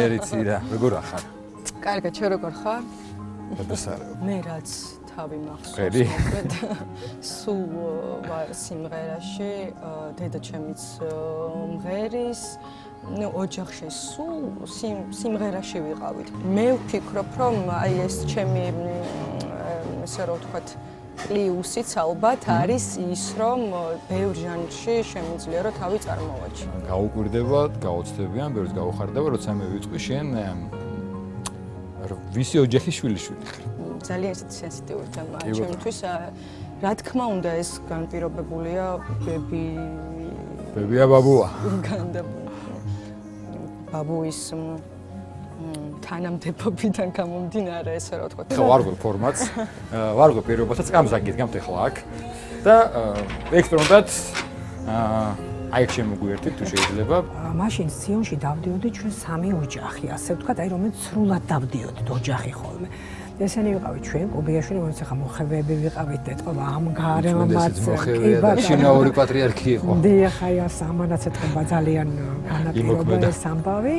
მეცნიერიცი რა, როგორ ახარ? კარგად, შენ როგორ ხარ? გადასარევ. მე რაც თავი მახსოვს, ხერი? მოკლედ სულ ვარ სიმღერაში, დედაჩემიც მღერის, ნუ ოჯახში სულ სიმღერაში ვიყავით. მე ვფიქრობ, რომ აი ეს ჩემი ესე რომ ვთქვათ პლუსიც ალბათ არის ის, რომ ბევრ ჟანრში შემიძლია რომ თავი წარმოვაჩინო. გაუკვირდება, გაოცდებიან, ბევრს გაუხარდება, როცა მე ვიტყვი შენ ვისი ოჯახის შვილიშვილი ხარ. ძალიან სენსიტიური თემაა ჩემთვის. რა თქმა უნდა, ეს განპირობებულია ბებია ბაბუა. ბაბუის თანამდებობიდან გამომდინარე, ესე რა ვთქვათ. ხო, ვარგო ფორმატს, ვარგო პირობასაც გამზაგეთ გამთეხლა აქ და ექსპერიმენტად აი შემოგვიერთეთ თუ შეიძლება. მაშინ სიონში დავდიოდი ჩვენ სამი ოჯახი, ასე ვთქვათ, აი რომელიც სრულად დავდიოდით ოჯახი ხოლმე. ესენი ვიყავით ჩვენ, კუბიაშვილი, რომელიც ახლა მოხევეები ვიყავით, ეთყობა ამ გარემაც. შინაური პატრიარქი იყო. დიახ, აი ამანაც ეთყობა ძალიან განაპირობა ეს ამბავი.